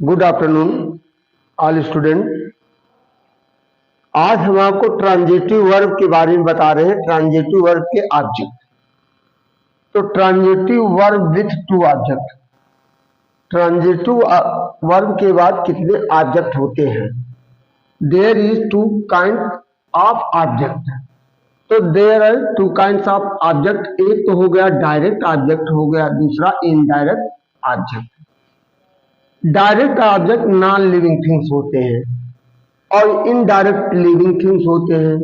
Good afternoon all student. आज हम आपको ट्रांजिटिव वर्ब के बारे में बता रहे हैं, ट्रांजिटिव वर्ब के ऑब्जेक्ट। तो transitive verb with two object, transitive verb के बाद कितने ऑब्जेक्ट होते हैं? There is two kind of object. तो there are two kinds of object. एक तो हो गया डायरेक्ट ऑब्जेक्ट हो गया, दूसरा indirect object. Direct object non living things होते हैं और इनडायरेक्ट लिविंग थिंग्स होते हैं।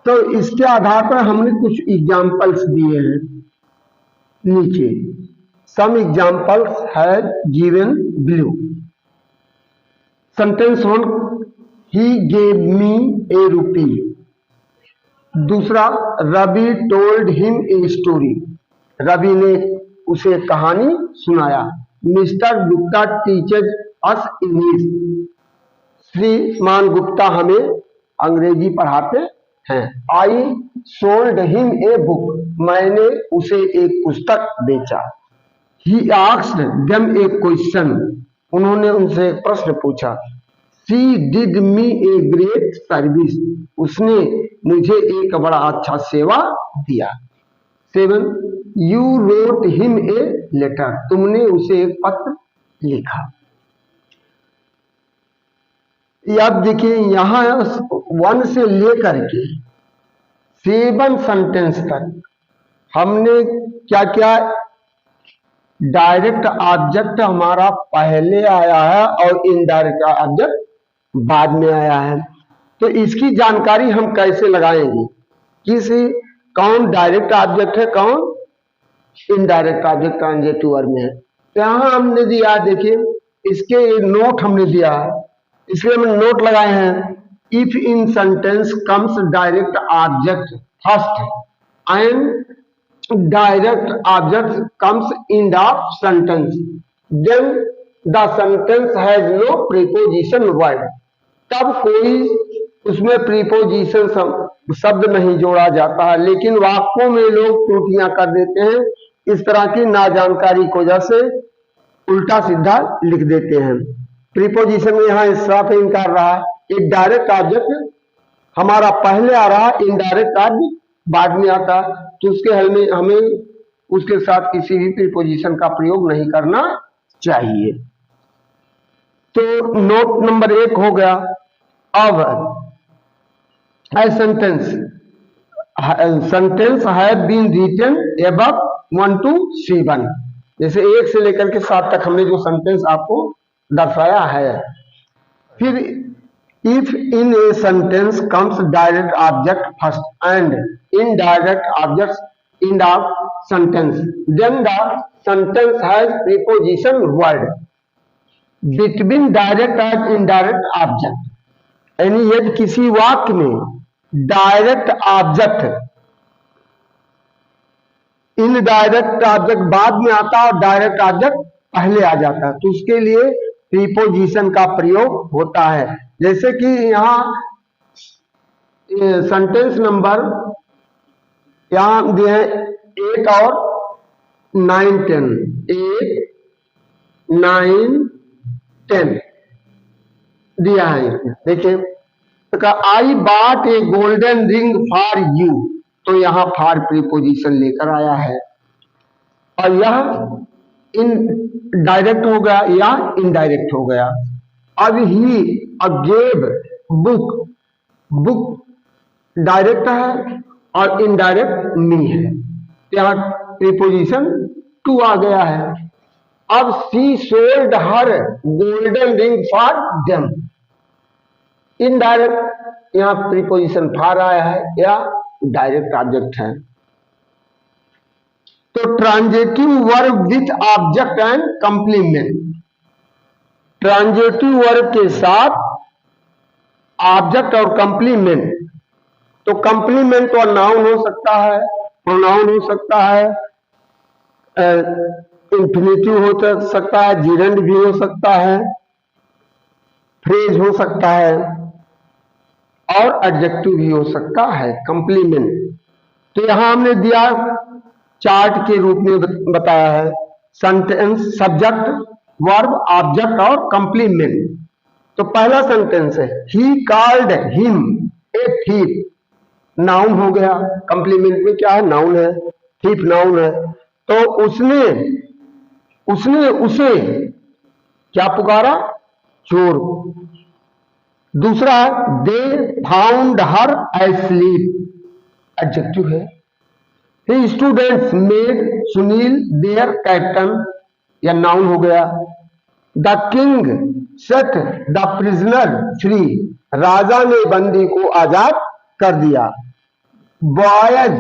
तो इसके आधार पर हमने कुछ एग्जांपल्स दिए हैं नीचे। सम एग्जांपल्स है given below. Sentence 1, he gave me a rupee. दूसरा, Ravi told him a story. Ravi ने उसे कहानी सुनाया। Mister Gupta teaches us English. श्रीमान गुप्ता हमें अंग्रेजी पढ़ाते हैं। I sold him a book. मैंने उसे एक पुस्तक बेचा। He asked them a question. उन्होंने उनसे एक प्रश्न पूछा। She did me a great service. उसने मुझे एक बड़ा अच्छा सेवा दिया। 7, you wrote him a letter. तुमने उसे एक पत्र लिखा। अब देखिए यहां 1 से लेकर के 7 सेंटेंस तक हमने क्या क्या, डायरेक्ट ऑब्जेक्ट हमारा पहले आया है और इनडायरेक्ट ऑब्जेक्ट बाद में आया है। तो इसकी जानकारी हम कैसे लगाएंगे, किसी कौन डायरेक्ट ऑब्जेक्ट है, कौन इनडायरेक्ट ऑब्जेक्ट ट्रांजिटिव वर्ब में है। तो यहां हमने दिया, देखिए इसके नोट हमने दिया है, इसलिए हमने नोट लगाए हैं। If in sentence comes direct object first and direct object comes in the sentence, then the sentence has no preposition word. तब कोई उसमें प्रीपोजिशन शब्द नहीं जोड़ा जाता है। लेकिन वाक्यों में लोग त्रुटियां कर देते हैं, इस तरह की नाजानकारी की वजह से उल्टा सीधा लिख देते हैं। प्रीपोजिशन में यहाँ साफ इनकार रहा है। एक डायरेक्ट ऑब्जेक्ट हमारा पहले आ रहा है, इनडायरेक्ट ऑब्जेक्ट बाद में आता है, तो उसके हमें उसके साथ किसी भी प्रीपोजिशन का प्रयोग नहीं करना चाहिए। तो नोट नंबर 1 हो गया। अब sentence have been written above 1 to 7। जैसे 1 से लेकर के 7 तक हमने जो सेंटेंस आपको दर्शाया है। फिर if in a sentence comes direct object first and indirect object in the sentence, then the sentence has preposition word between direct and indirect object. यानी यदि किसी वाक्य में डायरेक्ट ऑब्जेक्ट इनडायरेक्ट ऑब्जेक्ट बाद में आता है और डायरेक्ट ऑब्जेक्ट पहले आ जाता है, तो उसके लिए प्रीपोजिशन का प्रयोग होता है। जैसे कि यहाँ सेंटेंस नंबर यहाँ दिए हैं 8 और 9 10, 8 9 10 दिया है। देखिए I bought A golden ring for you. तो यहां फॉर प्रीपोजिशन लेकर आया है और यह इन डायरेक्ट हो गया या इनडायरेक्ट हो गया। अब he gave book, book direct है और इनडायरेक्ट मी है, यहां प्रीपोजिशन टू आ गया है। अब she sold her golden ring for them, indirect यहां प्रीपोजिशन फॉर आया है या डायरेक्ट ऑब्जेक्ट है। तो transitive verb with object and complement, transitive verb के साथ ऑब्जेक्ट और कंप्लीमेंट। तो कंप्लीमेंट तो नाउन हो सकता है, प्रोनाउन हो सकता है, इंफिनिटिव हो सकता है, जीरेंड भी हो सकता है, फ्रेज हो सकता है और एडजेक्टिव भी हो सकता है कंप्लीमेंट। तो यहां हमने दिया चार्ट के रूप में बताया है। सेंटेंस सब्जेक्ट वर्ब, ऑब्जेक्ट और कंप्लीमेंट। तो पहला सेंटेंस है he called him a thief, noun हो गया, कंप्लीमेंट में क्या है, नाउन है, थीप नाउन है। तो उसने उसे क्या पुकारा, चोर। दूसरा है they found her asleep, adjective है। He students made Sunil their captain, या नाउन हो गया। The king set the prisoner free, राजा ने बंदी को आजाद कर दिया। Boys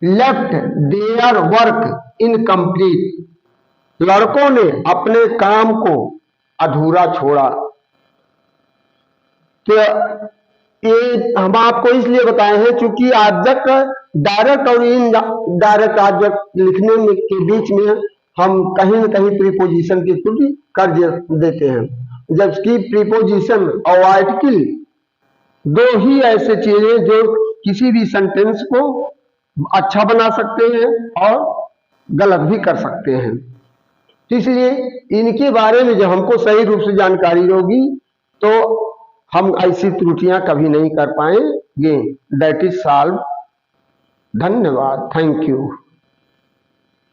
left their work incomplete, लड़कों ने अपने काम को अधूरा छोड़ा। तो ये हम आपको इसलिए बताए हैं क्योंकि ऑब्जेक्ट डायरेक्ट और इनडायरेक्ट ऑब्जेक्ट लिखने में के बीच में हम कहीं न कहीं प्रीपोजिशन की त्रुटि कर देते हैं, जबकि प्रीपोजिशन और आर्टिकल दो ही ऐसे चीजें जो किसी भी सेंटेंस को अच्छा बना सकते हैं और गलत भी कर सकते हैं। तो इसलिए इनके बारे में जब हमको सही रूप से जानकारी होगी तो हम ऐसी त्रुटियां कभी नहीं कर पाएंगे। That is solve. धन्यवाद, थैंक यू।